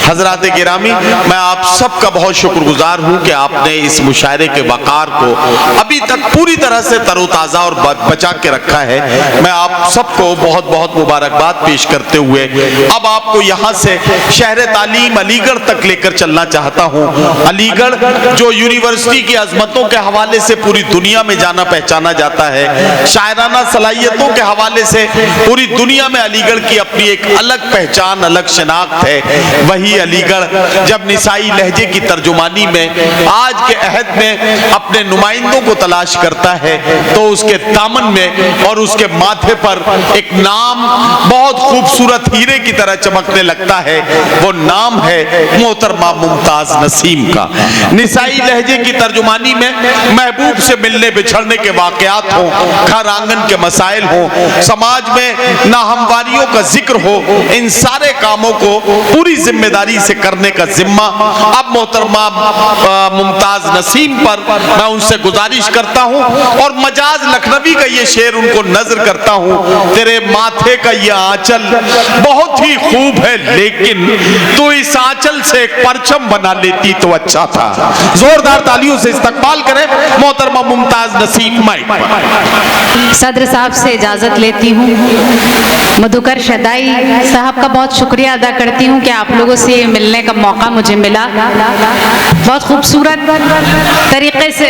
हजरात गिरामी, मैं आप सबका बहुत शुक्रगुजार हूँ कि आपने इस मुशायरे के वकार को अभी तक पूरी तरह से तरोताज़ा और बचा के रखा है। मैं आप सबको बहुत बहुत मुबारकबाद पेश करते हुए अब आपको यहाँ से शहर तालीम अलीगढ़ तक लेकर चलना चाहता हूँ। अलीगढ़ जो यूनिवर्सिटी की अजमतों के हवाले से पूरी दुनिया में जाना पहचाना जाता है, शायराना सलाहियतों के हवाले से पूरी दुनिया में अलीगढ़ की अपनी एक अलग पहचान, अलग शिनाख्त है। वही अलीगढ़ जब निसाई लहजे की तर्जुमानी में आज के अहद में अपने नुमाइंदों को तलाश करता है तो उसके दामन में और उसके माथे पर एक नाम बहुत खूबसूरत हीरे की तरह चमकने लगता है। वो नाम है मोहतरमा मुमताज नसीम का। निसाई लहजे की तर्जुमानी में महबूब से मिलने बिछड़ने के वाकयात हो, घर आंगन के मसाइल हो, समाज में नाहमवारियों का जिक्र हो, इन सारे कामों को पूरी जिम्मेदारी से करने का जिम्मा अब मोहतरमा मुमताज नसीम पर मैं उनसे गुजारिश करता हूं और मजाज लखनवी का ये शेर उनको नजर करता हूं। तेरे माथे का ये आंचल बहुत ही खूब है, लेकिन तू इस आंचल से एक परचम बना लेती तो अच्छा था। जोरदार तालियों से इस्तकबाल करें मोहतरमा मुमताज नसीम। सदर साहब से इजाजत लेती हूँ। मधुकर शदाई साहब का बहुत शुक्रिया अदा करती हूँ कि आप लोगों से मिलने का मौका मुझे मिला। बहुत खूबसूरत तरीके से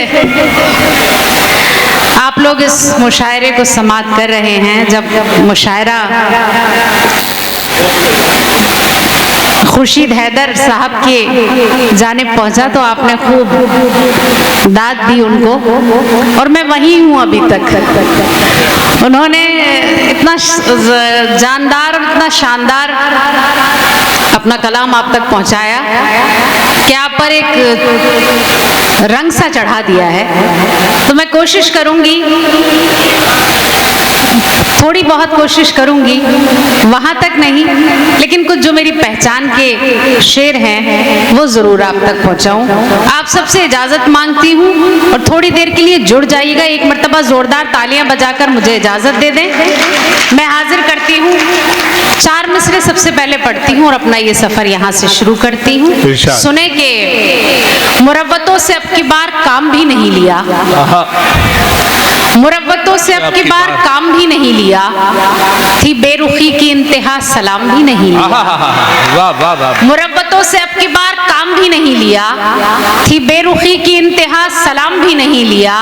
आप लोग इस मुशायरे को समाअत कर रहे हैं। जब मुशायरा खुर्शीद हैदर साहब के जानिब पहुंचा तो आपने खूब दाद दी उनको, और मैं वहीं हूँ अभी तक। उन्होंने इतना जानदार और इतना शानदार अपना कलाम आप तक पहुंचाया कि आप पर एक रंग सा चढ़ा दिया है। तो मैं कोशिश करूंगी, थोड़ी बहुत कोशिश करूंगी, वहां तक नहीं लेकिन कुछ जो मेरी पहचान के शेर हैं वो जरूर आप तक पहुंचाऊं। आप सबसे इजाजत मांगती हूं और थोड़ी देर के लिए जुड़ जाइएगा। एक मर्तबा जोरदार तालियां बजाकर मुझे इजाजत दे दें। मैं हाजिर करती हूं, 4 मिसरे सबसे पहले पढ़ती हूं और अपना ये सफर यहां से शुरू करती हूं। सुने के मुरव्वतों से अब की बार काम भी नहीं लिया, मुरव्वतों से अब की बार काम भी नहीं लिया, थी बेरुखी की इंतहा सलाम भी नहीं लिया। मुरव्वतों से अब की बार काम भी नहीं लिया, थी बेरुखी की इंतहा सलाम भी नहीं लिया।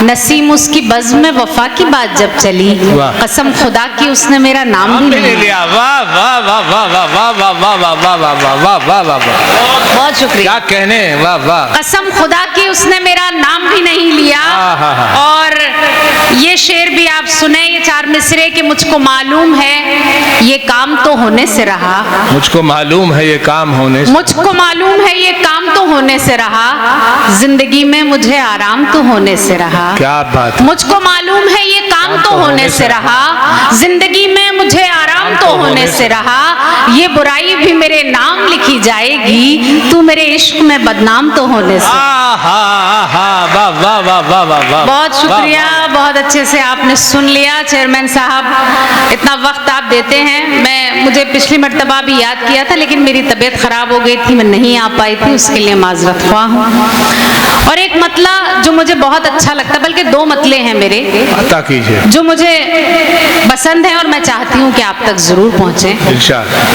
नसीम उसकी बज़्म में वफा की बात जब चली, कसम खुदा की उसने मेरा नाम भी नहीं लिया। वाह वाह वाह वाह वाह वाह वाह वाह वाह वाह वाह वाह वाह वाह, बहुत शुक्रिया। क्या कहने, वाह वाह। कसम खुदा की उसने मेरा नाम भी नहीं लिया। और ये शेर भी आप सुने, ये 4 मिसरे कि मुझको मालूम है ये काम तो होने से रहा, मुझको मालूम है ये काम होने से, मुझको मालूम है ये काम तो होने से रहा, जिंदगी में मुझे आराम तो होने से रहा। क्या बात। मुझको मालूम है ये काम तो होने से रहा, जिंदगी में मुझे आराम तो होने से रहा। ये बुराई भी मेरे नाम लिखी जाएगी, तू मेरे इश्क में बदनाम तो होने से। बहुत शुक्रिया, बहुत अच्छे से आपने सुन लिया। चेयरमैन साहब इतना वक्त आप देते हैं, मुझे पिछली मर्तबा भी याद किया था लेकिन मेरी तबीयत खराब हो गई थी, मैं नहीं आ पाई थी, उसके लिए माजरत ख्वाह हूँ। और एक मतला जो मुझे बहुत अच्छा लगता, बल्कि 2 मतले हैं मेरे अता कीजिए जो मुझे पसंद है और मैं चाहती हूँ कि आप तक जरूर पहुंचे।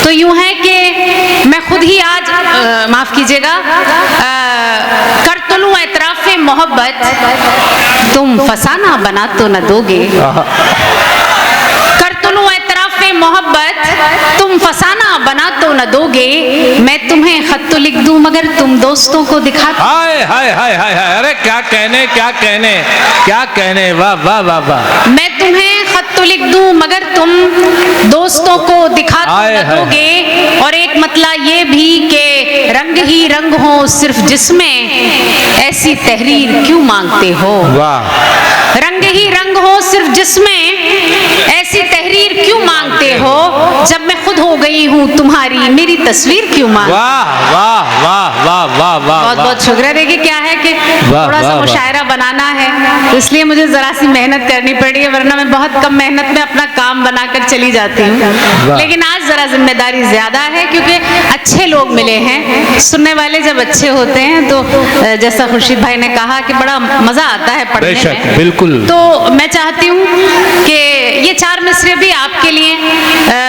तो यूं है कि मैं खुद ही आज माफ कीजिएगा, कर तुलूं एतराफ़े मोहब्बत तुम फसाना बना तो न दोगे, कर तुलूं एतराफ़े मोहब्बत तुम फसाना बना तो न दोगे, मैं तुम्हें खत तो लिख दूं मगर तुम दोस्तों को दिखा। हाय हाय हाय हाय, अरे क्या कहने क्या कहने क्या कहने, वाह वाह वाह वाह। मैं तुम्हें खत तो लिख दूं मगर तुम दोस्तों को दिखा तो न दोगे। और एक मतला ये भी कि रंग ही रंग हो सिर्फ जिसमें, ऐसी तहरीर क्यों मांगते हो। वाह रंग ही रंग हो सिर्फ जिसमें, ऐसी तहरीर क्यों मांगते हो, जब मैं खुद हो गई हूँ तुम्हारी मेरी तस्वीर क्यों मांगते हो। वाह वाह वाह वाह वाह वाह बहुत बहुत शुक्रिया। देखिए क्या है कि वाह, थोड़ा सा वाह, मुशायरा बनाना है, तो इसलिए मुझे जरा सी मेहनत करनी पड़ी है, वरना मैं बहुत कम मेहनत में अपना काम बनाकर चली जाती हूँ। लेकिन आज जरा जिम्मेदारी ज्यादा है क्योंकि अच्छे लोग मिले हैं। सुनने वाले जब अच्छे होते हैं तो जैसा खुर्शीद भाई ने कहा कि बड़ा मजा आता है पढ़ने बेशक, में। बिल्कुल। तो मैं चाहती हूँ कि ये 4 मिसरे भी आपके लिए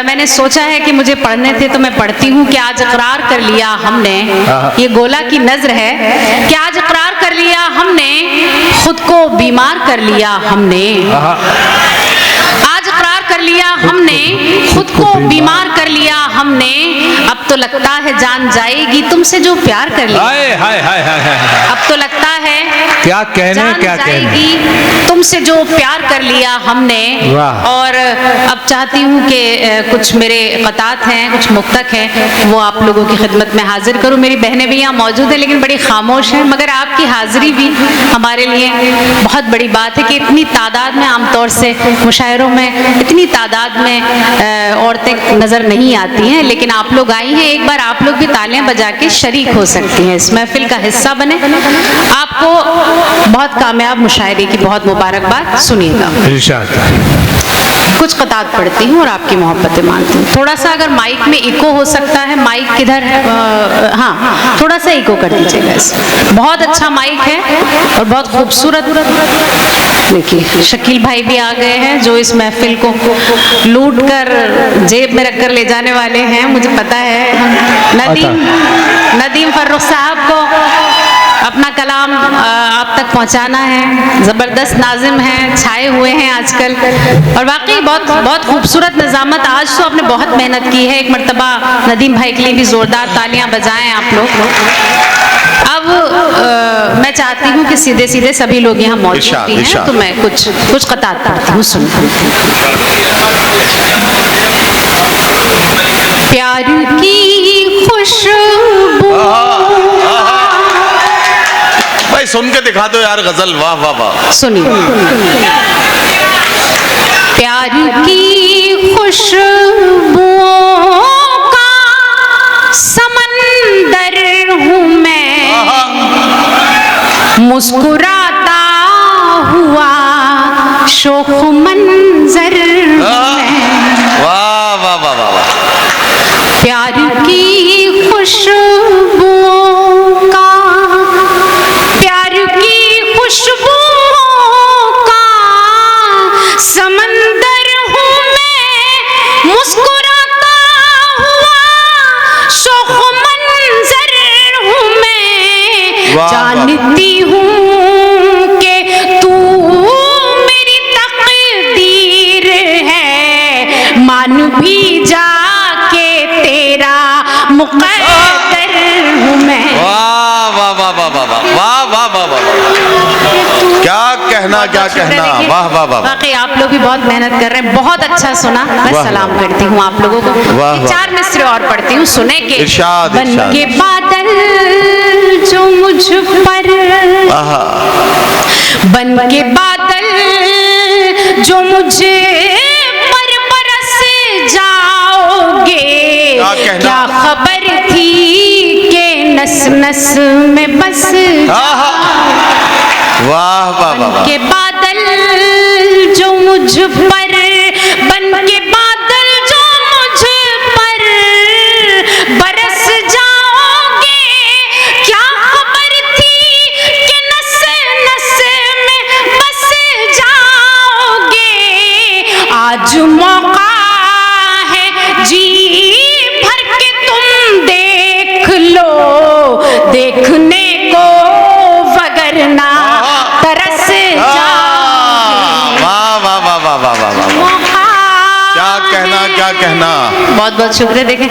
मैंने सोचा है कि मुझे पढ़ने थे तो मैं पढ़ती हूँ कि आज इकरार कर लिया हमने, ये गोला की नज्र है कि आज इकरार कर लिया हमने, खुद को बीमार कर लिया हमने, आज इकरार कर लिया हमने, खुद को बीमार कर लिया हमने, अब तो लगता है जान जाएगी तुमसे जो प्यार कर लिया, हाय हाय हाय हाय हाय। अब तो लगता है क्या कहने, जान क्या कहने। जाएगी तुमसे जो प्यार कर लिया हमने। वाह। और अब चाहती हूँ कि कुछ मेरे क़तात हैं, कुछ मुक्तक हैं, वो आप लोगों की खिदमत में हाजिर करूँ। मेरी बहनें भी यहाँ मौजूद हैं लेकिन बड़ी खामोश हैं, मगर आपकी हाजिरी भी हमारे लिए बहुत बड़ी बात है कि इतनी तादाद में, आमतौर से मुशायरों में इतनी तादाद में औरतें नज़र नहीं आती हैं, लेकिन आप लोग आई हैं। एक बार आप लोग भी तालियां बजा के शरीक हो सकती हैं, इस महफिल का हिस्सा बने। आपको बहुत कामयाब मुशायरे की बहुत मुबारकबाद। सुनिएगा, कुछ क़तात पढ़ती हूँ और आपकी मोहब्बतें मांगती हूँ। थोड़ा सा अगर माइक में इको हो सकता है, माइक किधर, हाँ थोड़ा सा इको कर दीजिएगा इसे। बहुत अच्छा माइक है और बहुत खूबसूरत। देखिए शकील भाई भी आ गए हैं जो इस महफिल को लूट कर जेब में रखकर ले जाने वाले हैं, मुझे पता है। नदीम फर्रुख साहब को अपना कलाम आप तक पहुंचाना है। ज़बरदस्त नाजिम हैं, छाए हुए हैं आजकल, और वाकई बहुत बहुत खूबसूरत निज़ामत। आज तो आपने बहुत मेहनत की है। एक मर्तबा नदीम भाई के लिए भी ज़ोरदार तालियां बजाएं आप लोग। अब मैं चाहती हूँ कि सीधे सीधे सभी लोग यहाँ मौजूद भी हैं, तो मैं कुछ क़तात पढ़ती हूँ, सुन। प्यार की खुशबू, भाई सुन के दिखा दो यार गजल। वाह वाह वाह। सुनिए। प्यार की खुशबुओं का समंदर हूँ मैं, मुस्कुराता हुआ शोख मंजर हूँ मैं। वाह वाह वाह वाह। प्यार की खुशबुओं का, प्यार की खुशबुओं का समंदर हूँ मैं, मुस्कुराता हुआ शोख मंजर हूँ मैं। जानती हूँ कि तू मेरी तकदीर है, मान भी जा तेरा मुक़द्दर हूँ मैं। वाह वाह वाह वाह वाह वाह वाह वाह वाह। क्या कहना, क्या कहना। वाह वाह वाह। बाकी आप लोग भी बहुत मेहनत कर रहे हैं, बहुत अच्छा सुना। मैं सलाम करती हूँ आप लोगों को। 4 मिसरे और पढ़ती हूँ, सुने के। इरशाद, बन के बादल जो मुझ पर, बन के बादल जो मुझे पर बरस जाओगे, क्या खबर थी कि नस नस में बस। वाह वाह वाह। के बादल जो मुझ पर, बन के बादल जो मुझ पर बरस जाओगे, क्या खबर थी कि नस नस में बस जाओगे। आज मौका है जी भर के तुम देख लो, देखने को वगरना तरस जाओगे। वाह वाह वाह वाह वाह वाह। क्या कहना, क्या कहना। बहुत बहुत शुक्रिया। देखें,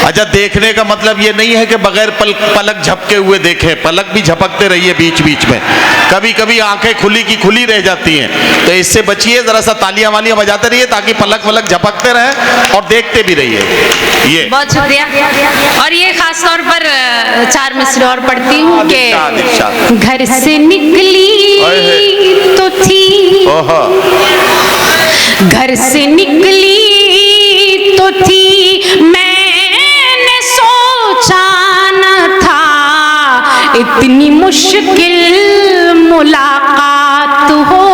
अच्छा, देखने का मतलब ये नहीं है कि बगैर पलक झपके हुए देखें, पलक भी झपकते रहिए बीच बीच में। कभी कभी आंखें खुली की खुली रह जाती हैं, तो इससे बचिए। जरा सा तालियां वालियां बजाते रहिए ताकि पलक वलक झपकते रहे और देखते भी रहिए। ये बहुत शुक्रिया। और ये खास तौर पर 4 मिसरे और पढ़ती हूँ कि घर से निकली तो थी ओहो। घर से निकली तो थी, मैंने सोचा न था इतनी मुश्किल मुलाकात हो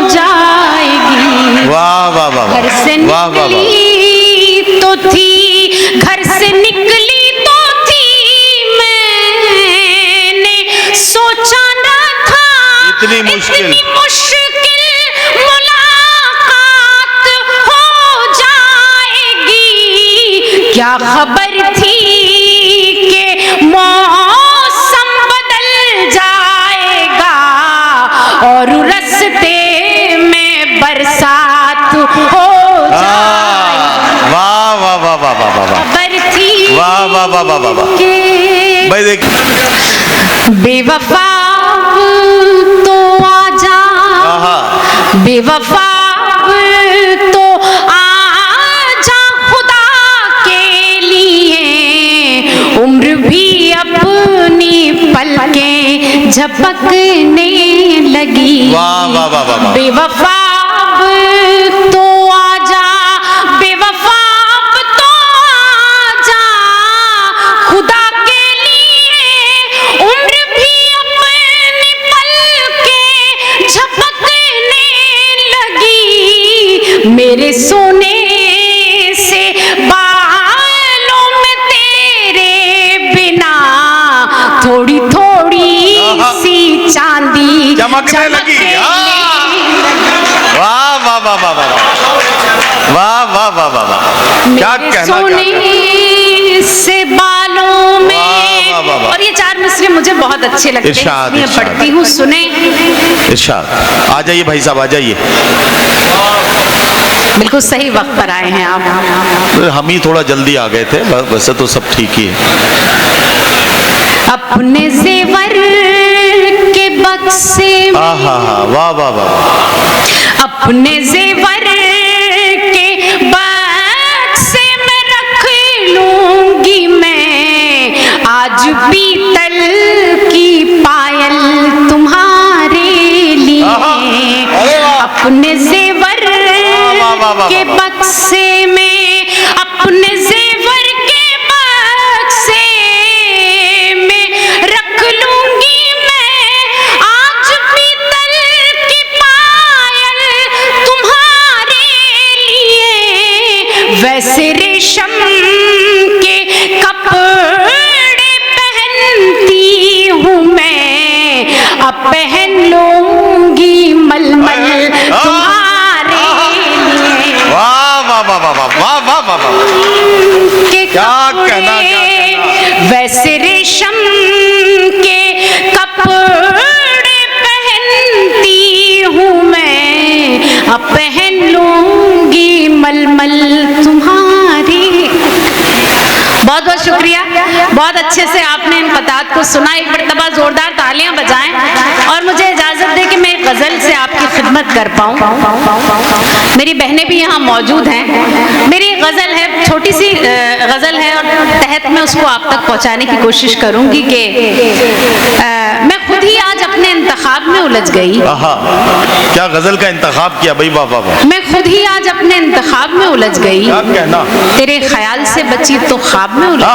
जाएगी। वाह वाह वाह। घर से निकली तो थी, घर से निकली तो थी, मैंने सोचा न था इतनी मुश्किल मुलाकात हो जाएगी। क्या खबर थी कि मौसम बदल जाएगा और रास्ते में बरसात हो जाएगी। वाह वाह वाह वाह वाह वाह। खबर थी वाह वाह वाह वाह वाह वाह। कि भाई देख, बेवफा तो आजा, बेवफा तो आजा खुदा के लिए, उम्र भी अपनी पलकें झपकने लगी। वाह वाह वाह वाह। बेवफा तो आजा, बेवफा तो आजा खुदा के लिए, उम्र भी अपनी पलकें झपकने लगी। मेरे सोने से बालों में तेरे बिना थोड़ी थोड़ी सी चांदी चमकने लगी। वाह वाह वाह वाह वाह वाह वाह वाह वाह वाह। क्या कहना, सोने से बालों में। वाह, वाह, वाह। और ये चार मिसरे मुझे बहुत अच्छे लगते हैं, इरशाद, इसलिए इरशाद। पढ़ती हूँ, सुने। इरशाद। आ जाइए भाई साहब, आ जाइए। बिल्कुल सही वक्त पर आए हैं आप। हम ही थोड़ा जल्दी आ गए थे, वैसे तो सब ठीक ही है। अपने जेवर के बक्से में, आहा वाह वाह वाह। अपने जेवर के बक्से में रख लूंगी मैं आज पीतल की पायल तुम्हारे लिए। अपने जेवर के बक्से में, अपने जेवर के बक्से में रख लूंगी मैं आज पीतल की पायल तुम्हारे लिए। वैसे रेशम के कपड़े पहनती हूँ मैं, अब पहन लूंगी मलमल तुम्हारे लिए। वाह वाह वाह वाह वाह वाह वाह वाह। के क्या कपड़े, कहना, क्या कहना। वैसे रेशम के कपड़े पहनती हूँ मैं, अब पहन लूंगी मलमल तुम्हारी। बहुत बहुत शुक्रिया, बहुत अच्छे से आपने इन क़तात को सुना। एक मरतबा जोरदार तालियां बजाएं और मुझे इजाज़त दें कि मैं एक गज़ल से आपकी खिदमत कर पाऊँ। मेरी बहनें भी यहाँ मौजूद हैं। मेरी एक गज़ल है, छोटी सी गज़ल है, और तहत मैं उसको आप तक पहुँचाने की कोशिश करूँगी कि मैं खुद ही आज अपने इंतखाब में उलझ गई। क्या गज़ल का इंतखाब किया भाई, वाह वाह वाह। मैं खुद ही आज अपने इंतखाब में उलझ गई। क्या कहना। तेरे ख्याल से बची तो ख्वाब में उलझ।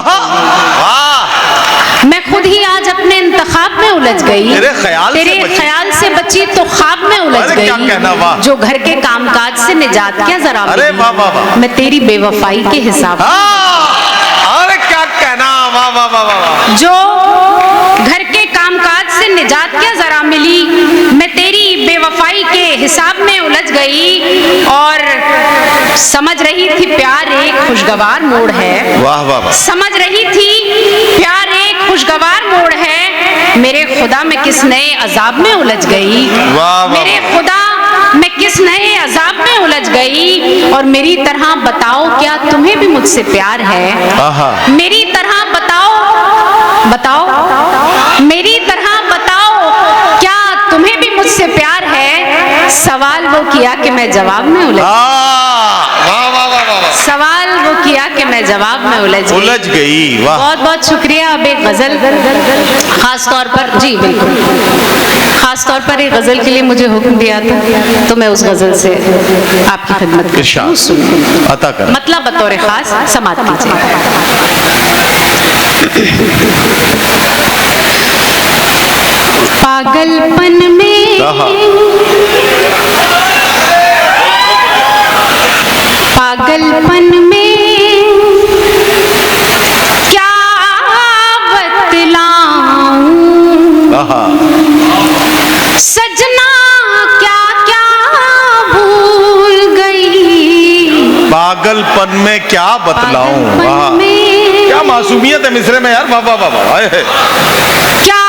मैं खुद ही आज अपने इंतखाब में उलझ गई। तेरे ख्याल से बची तो ख्वाब में उलझ अरे क्या कहना, गई। वाह। जो घर के कामकाज से निजात क्या जरा अरे मिली। वाह वाह वाह। मैं तेरी बेवफाई के हिसाब। अरे क्या कहना, वाह वाह वाह वाह। जो घर के कामकाज से निजात क्या जरा मिली, मैं तेरी बेवफाई के हिसाब में उलझ गई और समझ रही थी प्यार एक खुशगवार मोड़ है। वाह वाह वाह। समझ रही थी प्यार एक खुशगवार मोड़ है। मेरे खुदा मैं किस नए अजाब में उलझ गई। वाह वाह। मेरे खुदा मैं किस नए अजाब में उलझ गई। और मेरी तरह बताओ क्या तुम्हें भी मुझसे प्यार है। मेरी तरह बताओ, बताओ मेरी तरह बताओ क्या तुम्हें भी मुझसे प्यार है। सवाल वो किया कि मैं जवाब में उलझ। वाह वाह वाह वाह। सवाल वो किया कि मैं जवाब में उलझ गई। वाह, बहुत बहुत शुक्रिया। अब एक गजल खास तौर पर, जी बिल्कुल, खास तौर पर एक गजल के लिए मुझे हुक्म दिया था, तो मैं उस गजल से आपकी खिदमत करती हूँ। सुनिए, अता कर। मतलब बतौर खास समात कीजिए। पागलपन में, पागलपन में क्या बतलाऊं, सजना क्या क्या भूल गई। पागलपन में क्या बतलाऊं, वाह क्या मासूमियत है मिसरे में यार। वाह वाह वाह वाह, क्या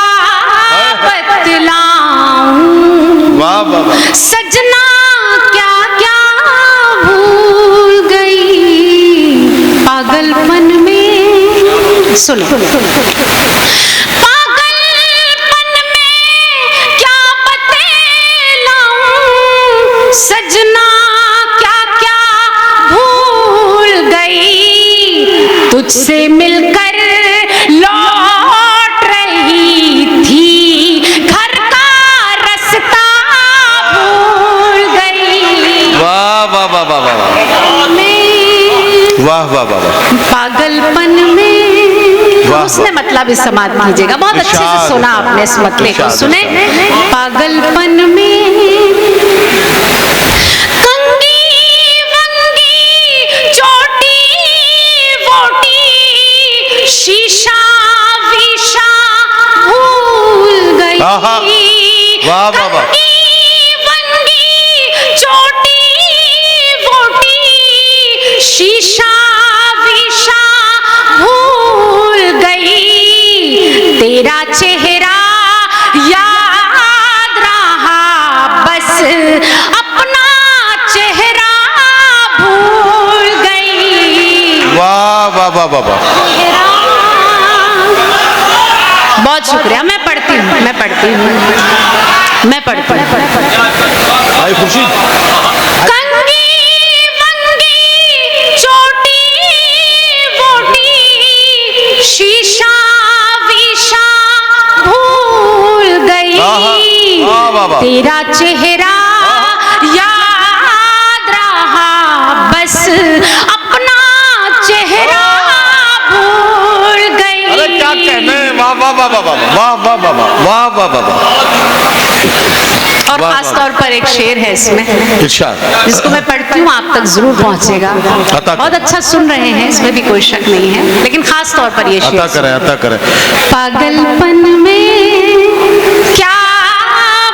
बतलाऊं, वाह वाह वाह, सजना क्या क्या भूल गई। पागलपन में, सुनो, पागलपन में क्या बतलाऊं, सजना क्या क्या भूल गई। तुझसे मिलकर लौट रही थी, घर का रास्ता भूल गई। वाह वाह वाह वाह वाह, वाह वाह वाह वाह, पागलपन में, उसने मतलब इस समात कीजिएगा। बहुत अच्छे से सुना आपने इस मतले को, सुने। पागलपन में कंगी वंगी चोटी वोटी, शीशा वीशा भूल गई। वाह वाह वाह, शीशा वीशा भूल गई। तेरा चेहरा याद रहा, बस अपना चेहरा भूल गई। वाह वाह वाह वाह वाह, बहुत शुक्रिया। मैं पढ़ती हूँ, मैं पढ़ती हूँ, मैं पढ़ती हूँ। भाई खुर्शीद, शीशा वीशा भूल गई। तेरा चेहरा याद रहा, बस अपना चेहरा भूल गई। अरे क्या कहने, वाह वाह वाह वाह वाह वाह वाह वाह वाह वाह वाह। और खास तौर पर एक शेर है इसमें, इरशाद, जिसको मैं पढ़ती हूँ, आप तक जरूर पहुंचेगा। बहुत अच्छा सुन रहे हैं, इसमें भी कोई शक नहीं है, लेकिन खास तौर पर ये शेर। अता करें, अता करें। पागलपन में क्या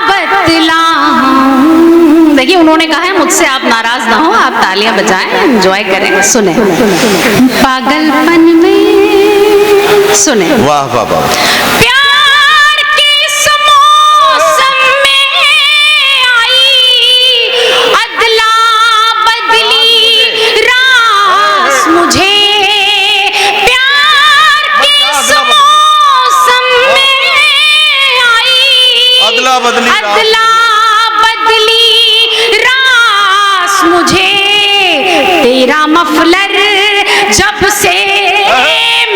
बतलाऊं। देखिए, उन्होंने कहा है मुझसे आप नाराज ना हो, आप तालियां बजाएं, एंजॉय करें। सुने, पागलपन में, सुने, वाह वाह वाह, अदला बदली रास मुझे। तेरा मफलर जब से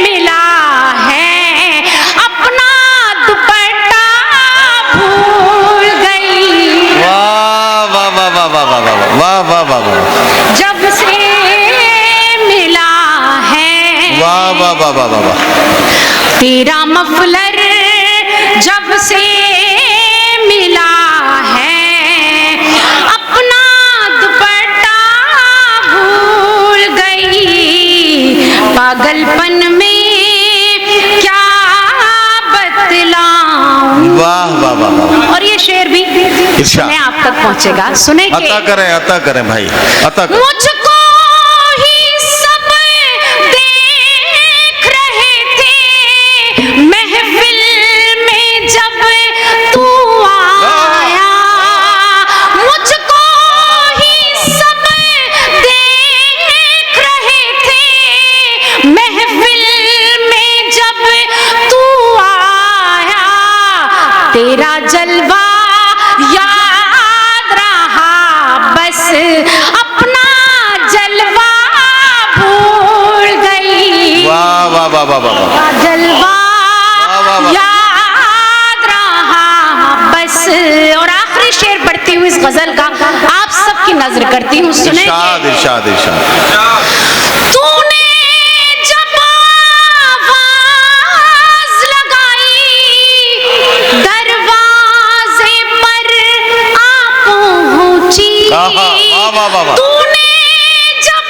मिला है, अपना दुपट्टा भूल गई। वाह वाह वाह वाह वाह वाह वाह वाह वाह वाह, जब से मिला है, वाह वाह वाह वाह वाह वाह, तेरा मफलर जब से मिला है, अपना दुपट्टा भूल गई। पागलपन में क्या बतलाऊं। वाह वाह वाह वाह। और ये शेर भी सुने, आप तक पहुंचेगा। सुने, अता करें, अता करें भाई, अता करें। मुझको ही सब देख रहे थे, महफिल में जब तू आया। मुझको ही सब देख रहे थे, महफिल में जब तू आया। तेरा जलवा याद रहा, बस अपना वाह वाह वाह वाह। जलवा वाह, वाह। याद रहा बस। और आखिरी शेर पढ़ती हूँ इस गजल का, आप सबकी नजर करती हूँ, सुने। इरशाद इरशाद इरशाद। तूने जब आवाज लगाई, दरवाजे पर आ पहुंची। वाह वाह वाह वाह वाह। तूने जब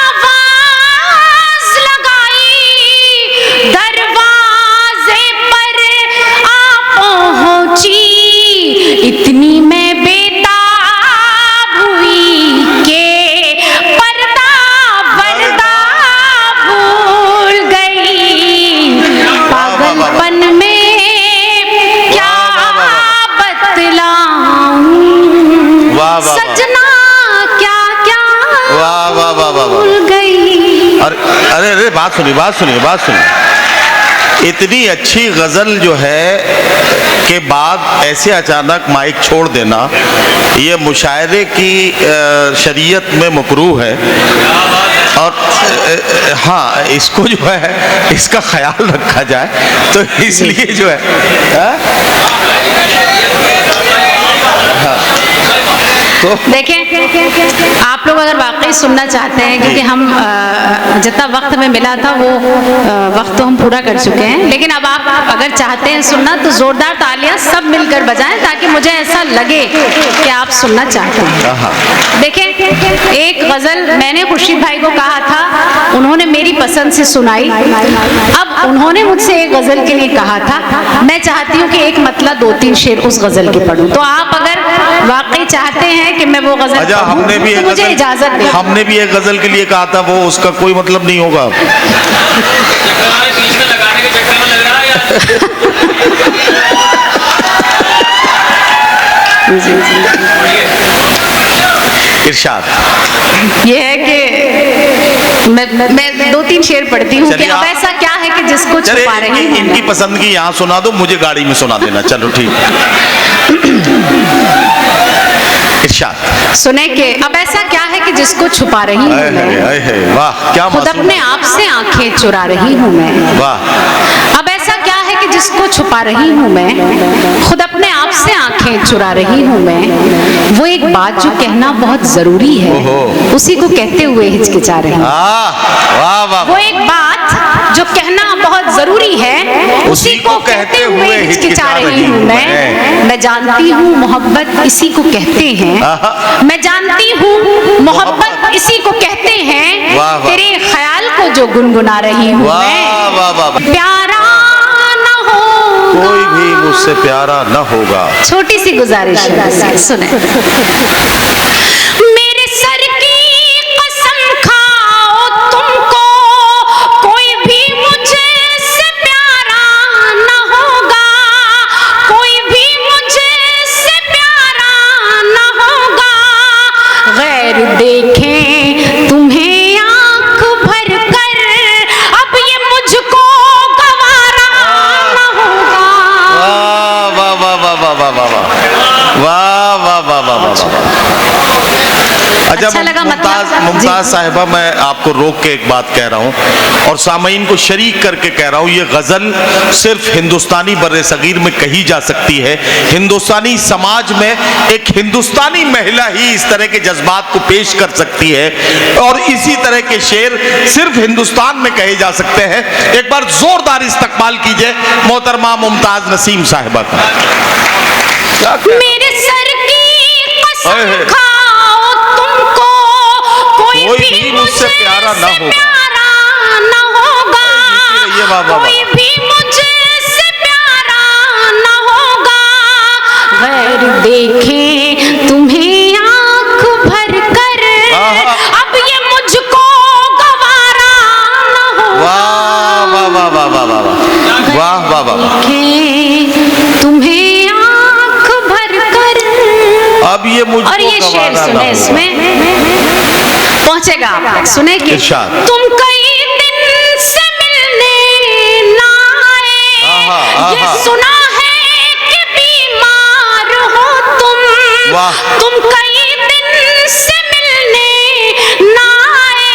आवाज लगाई, दरवाजे पर आ पहुंची। इतनी मैं बेताब हुई के पर्दा पर्दा भूल गई। पागलपन में क्या बतलाऊं, वाह वाह सजना क्या क्या वाह वाह वाह वाह वाह। भूल गई। अरे अरे अरे बात सुनिए बात सुनिए बात सुनिए। इतनी अच्छी गजल जो है के बाद ऐसे अचानक माइक छोड़ देना, ये मुशायरे की शरीयत में मकरूह है। और हाँ, इसको जो है इसका ख्याल रखा जाए, तो इसलिए जो है तो देखें, आप लोग अगर वाकई सुनना चाहते हैं, क्योंकि हम जितना वक्त हमें मिला था वो वक्त तो हम पूरा कर चुके हैं, लेकिन अब आप अगर चाहते हैं सुनना तो जोरदार तालियां सब मिलकर बजाएं, ताकि मुझे ऐसा लगे कि आप सुनना चाहते हैं। देखें, एक गजल मैंने खुर्शीद भाई को कहा था, उन्होंने मेरी पसंद से सुनाई। अब उन्होंने मुझसे एक गजल के लिए कहा था, मैं चाहती हूँ कि एक मतलब 2-3 शेर उस गजल के पढ़ूं। तो आप अगर वाकई चाहते हैं कि मैं वो गजल अच्छा, हमने भी तो मुझे इजाजत दे। हमने भी एक गजल के लिए कहा था, वो उसका कोई मतलब नहीं होगा। इरशाद ये है कि मैं 2-3 शेर पढ़ती हूँ कि चलिए अब आप- ऐसा क्या है कि जिसको चले छुपा रही हूँ इनकी मैं। पसंद की यहाँ सुना दो, मुझे गाड़ी में सुना देना। चलो ठीक। इरशाद। सुने कि अब ऐसा क्या है कि जिसको छुपा रही हूँ आए मैं, हाय, आए हाय, वाह क्या खुद मासूम। अपने आप से आंखें चुरा रही हूँ मैं। वाह अब ऐसा क्या है कि जिसको छुपा रही हूँ मैं, खुद अपने आप से आंखें चुरा रही हूँ मैं। वो एक बात जो कहना बहुत जरूरी है, ओहो। उसी को कहते हुए हिचकिचा रही हूँ। वाह वाह वो एक बात जो कहना बहुत जरूरी है, उसी को कहते हुए हिचकिचा रही हूँ मैं जानती हूँ मोहब्बत इसी को कहते हैं, आहा। मैं जानती हूँ मोहब्बत इसी को कहते हैं। वाह, वाह। तेरे ख्याल को जो गुनगुना रही हूँ वाह मैं, वाह वाह वाह। प्यारा न होगा, कोई भी मुझसे प्यारा न होगा। छोटी सी गुजारिश है, सुने। मेरे सर की कसम खाओ तुमको, कोई भी मुझसे प्यारा न होगा, कोई भी मुझसे प्यारा न होगा। गैर देखें तुम्हें आंख भर कर, अब ये मुझको गवारा न होगा। वाह वाह वाह वाह वाह वाह वाह वाह वाह वाह वाह वाह वाह। अच्छा अच्छा लगा मुमताज मतलब? मुमताज जी। साहिबा, मैं आपको रोक के एक बात कह रहा हूँ और सामईन को शरीक करके कह रहा हूँ, ये गजल सिर्फ हिंदुस्तानी बर्रे सगीर में कही जा सकती है। हिंदुस्तानी समाज में एक हिंदुस्तानी महिला ही इस तरह के जज्बात को पेश कर सकती है, और इसी तरह के शेर सिर्फ हिंदुस्तान में कहे जा सकते हैं। एक बार जोरदार इस्तकबाल कीजिए मोहतरमा मुमताज नसीम साहिबा का। मेरे सर की हाय हाय। कसम खाओ तुमको, कोई भी मुझसे प्यारा न होगा। प्यारा न होगा, जीती रहिए, वाह, वाह, वाह। कोई भी मुझसे प्यारा न होगा। गैर देखे तुम्हें आंख भर कर, आहा। अब ये मुझको गवारा न होगा। वाह वाह वाह वाह वाह वाह वाह वाह वाह वाह। देखें तुम्हें आंख भर कर। अब ये मुझको और ये शेर गवारा ना सुने, होगा। इसमें पहुंचेगा आप तक। सुने कि इरशाद। तुम कई दिन से मिलने ना आए, आहा, ये आहा। सुना है कि बीमार हो तुम। वाह। तुम कई दिन से मिलने ना आए,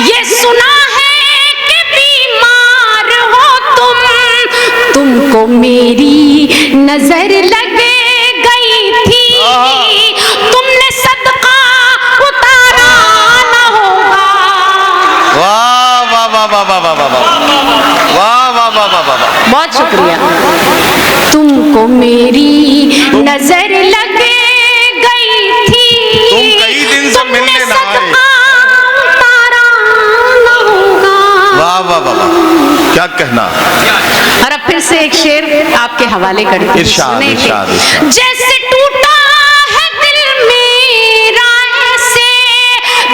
ये सुना है कि बीमार तुमको मेरी नजर लग गई थी, तुमने सदका उतारा न होगा। वाह वाह वाह वाह वाह वाह वाह वाह वाह वाह वाह वाह। बहुत शुक्रिया। तुमको मेरी नजर लग गई थी, तुम कई दिन से मिलने ना आए। उतारा न होगा। वाह वाह वाह वाह, क्या कहना। और अब फिर से एक शेर आपके हवाले करती हूँ, इरशाद, सुनेंगे। इरशाद, इरशाद। जैसे टूटा है दिल मेरा, ऐसे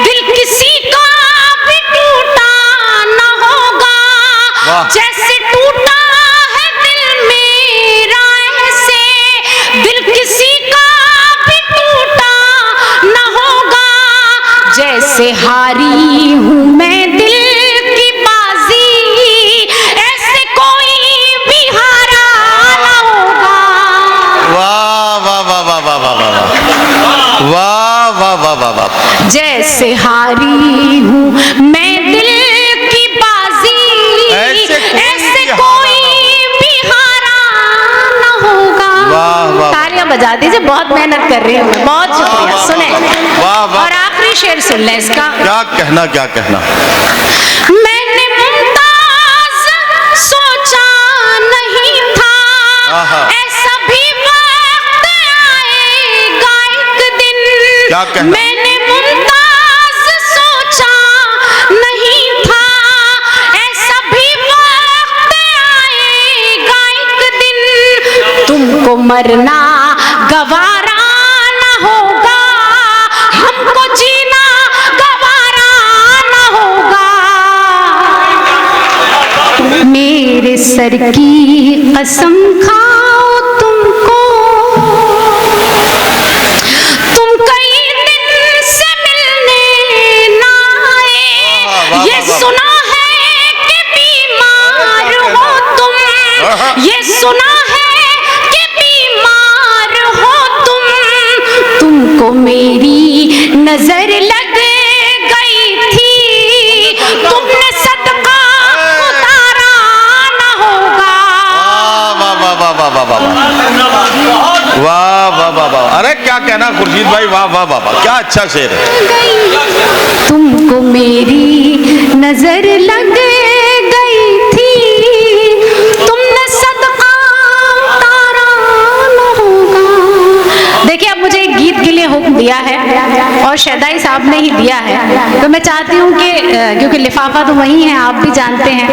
दिल किसी का भी टूटा न होगा। वाह। जैसे टूटा है दिल मेरा, ऐसे दिल किसी का भी टूटा न होगा। जैसे हारी हूँ मैं दिल की बाजी, ऐसे कोई भी हारा न होगा। वाह वाह वाह वाह वाह वाह वाह वाह वाह वाह वाह वाह। जैसे हारी हूँ मैं दिल की बाजी, ऐसे कोई भी हारा न होगा। वाह, वाह। तालियां बजा दीजिए, बहुत मेहनत कर रही हूँ मैं। बहुत शुक्रिया। सुने वाह, वाह। और आखिरी शेर सुन लें इसका। क्या कहना, क्या कहना। मैंने मुमताज सोचा नहीं था, आहा। ऐसा भी वक्त आएगा एक दिन। क्या कहना। मैंने मुमताज सोचा नहीं था, ऐसा भी वक्त आएगा एक दिन। तुमको मरना गवारा न होगा, हमको जीना गवारा न होगा। मेरे सर की कसम खाओ तुमको, तुम कई दिन से मिलने ना आए। ये सुना है कि बीमार हो तुम, ये सुना है कि बीमार हो तुम। तुमको मेरी नजर लग गई थी, तुमने सदका उतारा न होगा। वाह वाह वाह वाह वाह वाह वाह वाह वाह वाह। अरे क्या कहना खुर्शीद भाई, वाह वाह वाह वाह, क्या अच्छा शेर है। तुमको मेरी नजर लग गई थी, तुमने सदका उतारा न होगा। देखिए, अब मुझे एक गीत के लिए हुक्म दिया है और शहदाई साहब ने ही दिया है, तो मैं चाहती हूँ कि क्योंकि लिफाफा तो वही है, आप भी जानते हैं,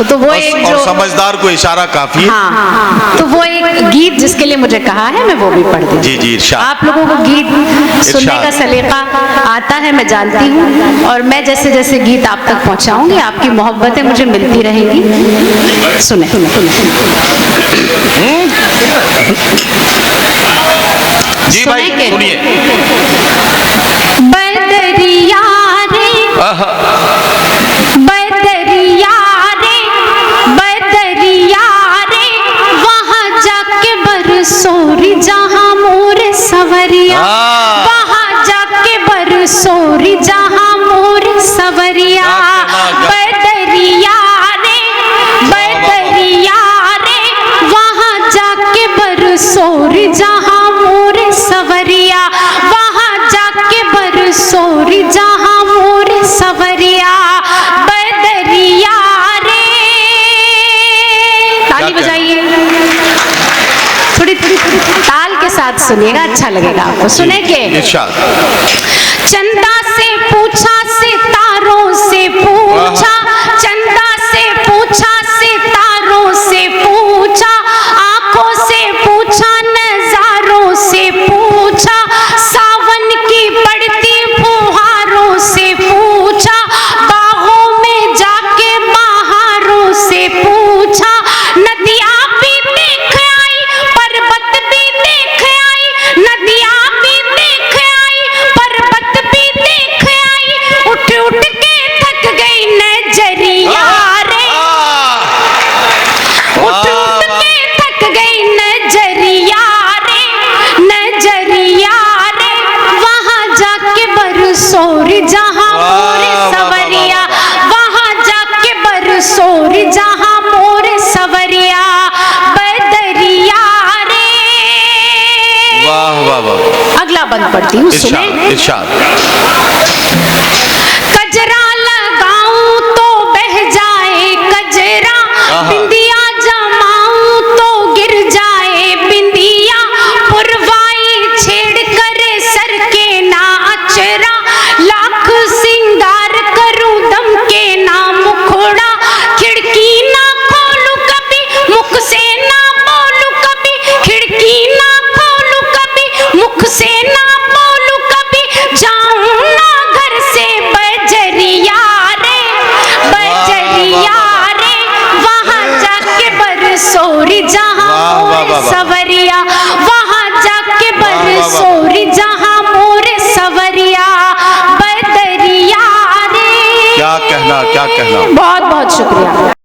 तो वो एक और जो समझदार को इशारा काफी है। हाँ, तो वो एक गीत जिसके लिए मुझे कहा है, मैं वो भी पढ़ दूँ। जी जी, इरशाद। आप लोगों को गीत सुनने का सलीका आता है, मैं जानती हूँ, और मैं जैसे जैसे गीत आप तक पहुँचाऊंगी, आपकी मोहब्बतें मुझे मिलती रहेंगी। सुने जी भाई, सुनेंगे? सुनिए। बदरिया रे, बदरिया रे, बदरिया रे, वहाँ जाके बरसोरी जहाँ मोर सवरिया, वहाँ जाके बरसोरी जहाँ मोर सवरिया। बदरिया रे, बदरिया रे, वहाँ जाके बरसोरी जहाँ मोर सवरिया, वहाँ जाके बरसोरी जहाँ मोर सवरिया। बदरिया रे, ताली बजाइए, थोड़ी ताल के साथ सुनिएगा, अच्छा लगेगा आपको। सुनेंगे? इरशाद। चंदा से पूछा, सितारों से पूछा, चंदा से पूछा, सितारों से पूछा, आंखों से पूछा, नजारों से पूछा, सावन की पड़ती फुहारों से पूछा, बागों में जाके बहारों से पूछा। नदियाँ भी देख आई, पर्वत भी देख आई, नदियाँ भी देख आई, पर्वत भी देख आई, उठ उठ के थक गई न वाह वाह वाह। अगला बंद पढ़ती हूँ, सुने। इरशाद। कजरा लगाऊं तो बह जाए कजरा, बिंदिया जमाऊं तो गिर जाए बिंदिया, पुरवाई छेड़ करे सर के ना अचरा, लाख सिंगार करूं दम के ना मुखड़ा, खिड़की ना खोलूं कभी मुख से ना बोलूं कभी, खिड़की ना खोलूं कभी मुख से ना बोलूं कभी, जाऊं ना घर से बजरिया रे, बजरिया रे, वहां जाके बरसोरी जहां मोरे सवरिया, वहां जाके बरसोरी जहां मोरे सवरिया, बदरिया रे। क्या कहना, क्या कहना। बहुत बहुत शुक्रिया।